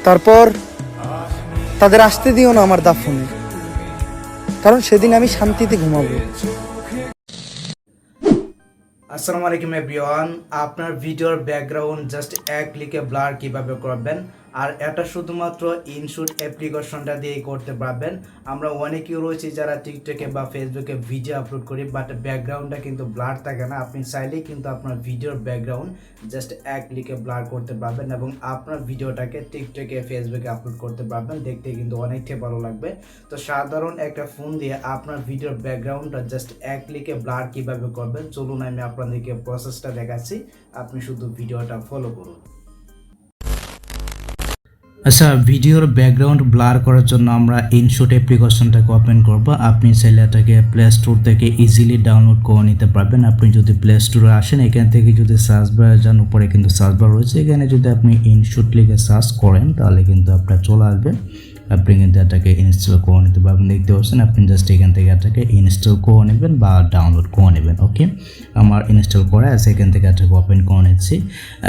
তারপর তাদের আসতে দিও না আমার দাফনে, কারণ সেদিন আমি শান্তিতে ঘুমাবো। আসসালামু আলাইকুম এভরিওয়ান, আপনার ভিডিওর ব্যাকগ্রাউন্ড জাস্ট এক ক্লিকে ব্লার কিভাবে করবেন, আর এটা শুধুমাত্র ইনশুট অ্যাপ্লিকেশনটা দিয়ে করতে পারবেন। আমরা অনেকেই রয়েছি যারা টিকটকে বা ফেসবুকে ভিডিও আপলোড করি, বাট ব্যাকগ্রাউন্ডটা কিন্তু ব্লার থাকে না। আপনি চাইলেই কিন্তু আপনার ভিডিওর ব্যাকগ্রাউন্ড জাস্ট এক ক্লিকে ব্লার করতে পারবেন এবং আপনার ভিডিওটাকে টিকটকে ফেসবুকে আপলোড করতে পারবেন। দেখতে কিন্তু অনেকটাই ভালো লাগবে। তো সাধারণ একটা ফোন দিয়ে আপনার ভিডিওর ব্যাকগ্রাউন্ডটা জাস্ট এক ক্লিকে ব্লার কিভাবে করবেন, চলুন আমি আপনাদেরকে প্রসেসটা দেখাচ্ছি। আপনি শুধু ভিডিওটা ফলো করুন। আচ্ছা, ভিডিওর ব্যাকগ্রাউন্ড ব্লার করার জন্য আমরা ইনশুট অ্যাপ্লিকেশনটাকে ওপেন করব। আপনি চাইলে এটাকে প্লে স্টোর থেকে ইজিলি ডাউনলোড করে নিতে পারবেন। আপনি যদি প্লে স্টোরে আসেন, এখান থেকে যদি সার্চ বারে যান, উপরে কিন্তু সার্চ বার রয়েছে, এখানে যদি আপনি ইনশুট লিখে সার্চ করেন তাহলে কিন্তু আপনার চলে আসবে। আপনি কিন্তু এটাকে ইনস্টল করে নিতে পারবেন। দেখতে পাচ্ছেন, আপনি জাস্ট এখান থেকে এটাকে ইনস্টল করে নেবেন বা ডাউনলোড করে নেবেন। ওকে, আমার ইনস্টল করা আছে, এখান থেকে এটাকে ওপেন করে নিচ্ছি।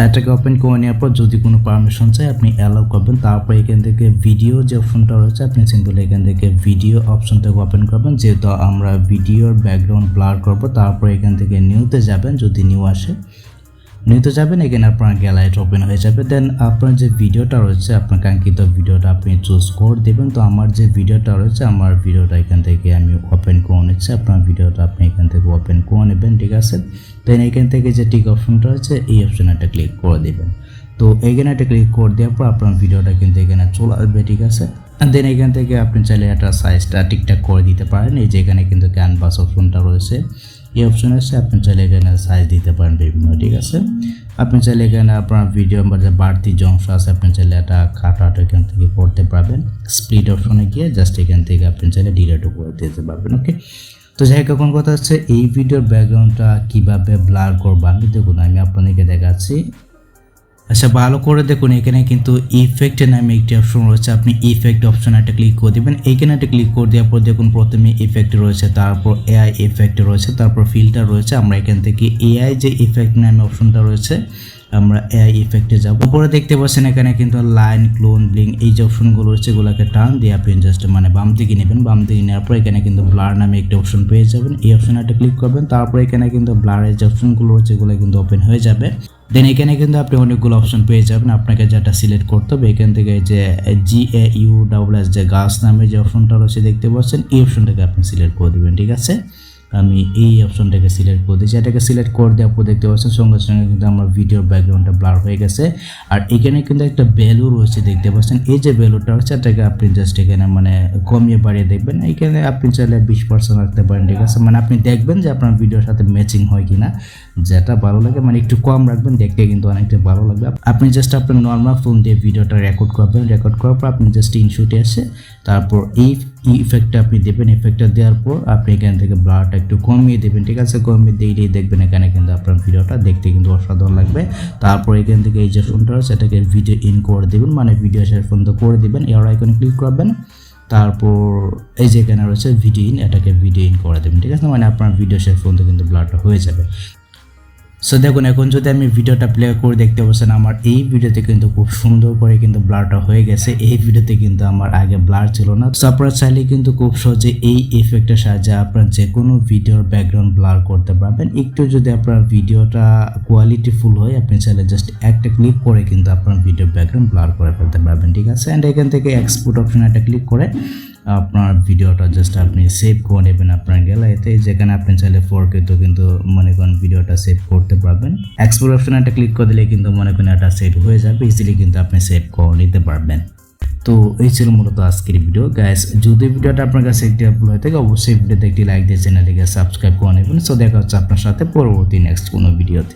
এটাকে ওপেন করে নেওয়ার পর যদি কোনো পারমিশন চাই আপনি অ্যালাউ করবেন। তারপর এখান থেকে ভিডিও যে অপশনটা রয়েছে, আপনি সিম্পলি এখান থেকে ভিডিও অপশনটাকে ওপেন করবেন। যেহেতু আমরা ভিডিওর ব্যাকগ্রাউন্ড ব্লার করব, তারপর এখান থেকে নিউতে যাবেন। যদি নিউ আসে, নিতে যাবেন, এখানে আপনার গ্যালারিটা ওপেন হয়ে যাবে। দেন আপনার যে ভিডিওটা রয়েছে, আপনার কাঙ্ক্ষিত ভিডিওটা আপনি চুজ করে দেবেন। তো আমার যে ভিডিওটা রয়েছে, আমার ভিডিওটা এখান থেকে আমি ওপেন করে নিচ্ছি। আপনার ভিডিওটা আপনি এখান থেকে ওপেন করে নেবেন, ঠিক আছে। দেন এখান থেকে যে টিক অপশনটা রয়েছে, এই অপশনে একটা ক্লিক করে দেবেন। তো এখানে একটা ক্লিক করে দেওয়ার পর আপনার ভিডিওটা কিন্তু এখানে চলে আসবে, ঠিক আছে। দেন এখান থেকে আপনি চাইলে একটা সাইজটা ঠিকঠাক করে দিতে পারেন। এই যে এখানে কিন্তু ক্যানভাস অপশনটা রয়েছে, এই অপশন আছে, আপনি চাইলে এখানে সাইজ দিতে পারেন বিভিন্ন, ঠিক আছে। আপনি চাইলে এখানে আপনার ভিডিও যে বাড়তি অংশ আছে, আপনি চাইলে এটা কাটাটা এখান থেকে করতে পারবেন। স্প্লিট অপশনে গিয়ে জাস্ট এখান থেকে আপনি চাইলে ডিলিটও করে দিতে পারবেন। ওকে, তো যাই হোক, এখন কথা হচ্ছে এই ভিডিওর ব্যাকগ্রাউন্ডটা কীভাবে ব্লার করবো আমি দেখুন, আমি আপনাদেরকে দেখাচ্ছি। আচ্ছা, ভালো করে দেখুন, এখানে কিন্তু ইফেক্ট নামে একটি অপশন রয়েছে। আপনি ইফেক্ট অপশনে একটা ক্লিক করে দেবেন। এইখানে একটা ক্লিক করে দেওয়ার পর দেখুন প্রথমে ইফেক্ট রয়েছে, তারপর এআই ইফেক্ট রয়েছে, তারপর ফিল্টার রয়েছে। আমরা এখান থেকে এআই যে ইফেক্ট নামে অপশনটা রয়েছে, আমরা এআই ইফেক্টে যাব। উপরে দেখতে পাচ্ছেন এখানে কিন্তু লাইন, ক্লোন, ব্লিং এই যে অপশনগুলো রয়েছে, এগুলোকে টান দিয়ে আপনি জাস্ট বাম দিকে নেবেন। বাম দিকে নেওয়ার পর এখানে কিন্তু ব্লার নামে একটি অপশন পেয়ে যাবেন। এই অপশনে একটা ক্লিক করবেন। তারপর এখানে কিন্তু ব্লারের যে অপশনগুলো রয়েছে, এগুলো কিন্তু ওপেন হয়ে যাবে। দেন এখানে কিন্তু আপনি অনেকগুলো অপশন পেয়ে যাবেন। আপনাকে যেটা সিলেক্ট করতে হবে, এখান থেকে যে 𝗔𝗹𝗹 যে গাছ নামে যে অপশনটা রয়েছে দেখতে পাচ্ছেন, এই অপশনটাকে আপনি সিলেক্ট করে দেবেন, ঠিক আছে। আমি এই অপশনটাকে সিলেক্ট করে দিয়েছি। এটাকে সিলেক্ট করে দেওয়ার পর দেখতে পাচ্ছেন সঙ্গে সঙ্গে কিন্তু আমার ভিডিওর ব্যাকগ্রাউন্ডটা ব্লার হয়ে গেছে। আর এখানে কিন্তু একটা ভ্যালু রয়েছে দেখতে পাচ্ছেন, এই যে ভ্যালুটা হচ্ছে এটাকে আপনি জাস্ট এখানে কমিয়ে বাড়িয়ে দেখবেন। এখানে আপনি চাইলে 20% রাখতে পারেন, ঠিক আছে। আপনি দেখবেন যে আপনার ভিডিওর সাথে ম্যাচিং হয় কিনা, যেটা ভালো লাগে একটু কম রাখবেন, দেখতে কিন্তু অনেকটা ভালো লাগবে। আপনি জাস্ট আপনার নর্মাল ফোন দিয়ে ভিডিওটা রেকর্ড করবেন। রেকর্ড করার পর আপনি জাস্ট ইনশুটে এসে তারপর এই ইফেক্টটা আপনি দেবেন। ইফেক্টটা দেওয়ার পর আপনি এখান থেকে ব্লারটা একটু কমিয়ে দেবেন, ঠিক আছে। কমিয়ে দিয়েই দেখবেন এখানে কিন্তু আপনার ভিডিওটা দেখতে কিন্তু অসাধারণ লাগবে। তারপর এখান থেকে এই যে ফোনটা আছে, এটাকে ভিডিও ইন করে দেবেন, ভিডিও শেয়ার ফোন তো করে দেবেন। এর আইকনে ক্লিক করবেন। তারপর এই যে এখানে রয়েছে ভিডিও ইন, এটাকে ভিডিও ইন করে দেবেন, ঠিক আছে। আপনার ভিডিও শেয়ার ফোন তো কিন্তু ব্লারটা হয়ে যাবে। সো দেখুন, এখন যদি আমি ভিডিওটা প্লে করে দেখতে পাচ্ছেন, আমার এই ভিডিওতে কিন্তু খুব সুন্দর করে কিন্তু ব্লারটা হয়ে গেছে। এই ভিডিওতে কিন্তু আমার আগে ব্লার ছিল না। সো আপনারা চাইলে কিন্তু খুব সহজে এই ইফেক্টের সাহায্যে আপনার যে কোনো ভিডিওর ব্যাকগ্রাউন্ড ব্লার করতে পারবেন। একটু যদি আপনার ভিডিওটা কোয়ালিটিফুল হয়, আপনি চাইলে জাস্ট একটা ক্লিক করে কিন্তু আপনার ভিডিওর ব্যাকগ্রাউন্ড ব্লার করে ফেলতে পারবেন, ঠিক আছে। অ্যান্ড এখান থেকে এক্সপোর্ট অপশনে একটা ক্লিক করে আপনার ভিডিওটা জাস্ট আপনি সেভ করে নেবেন আপনার গ্যালারিতে, যেখানে আপনি চাইলে 4K তো কিন্তু ভিডিওটা সেভ করতে পারবেন। এক্সপোর্ট অপশনে একটা ক্লিক করে দিলে কিন্তু এটা সেভ হয়ে যাবে, ইজিলি কিন্তু আপনি সেভ করে নিতে পারবেন। তো এই ছিল মূলত আজকের ভিডিও গাইস। যদি ভিডিওটা আপনার কাছে একটি হেল্পফুল হয়ে থাকে, অবশ্যই ভিডিওতে একটি লাইক দিয়ে চ্যানেলটিকে সাবস্ক্রাইব করে নেবেন। সো দেখা হচ্ছে আপনার সাথে পরবর্তী নেক্সট কোনো ভিডিওতে।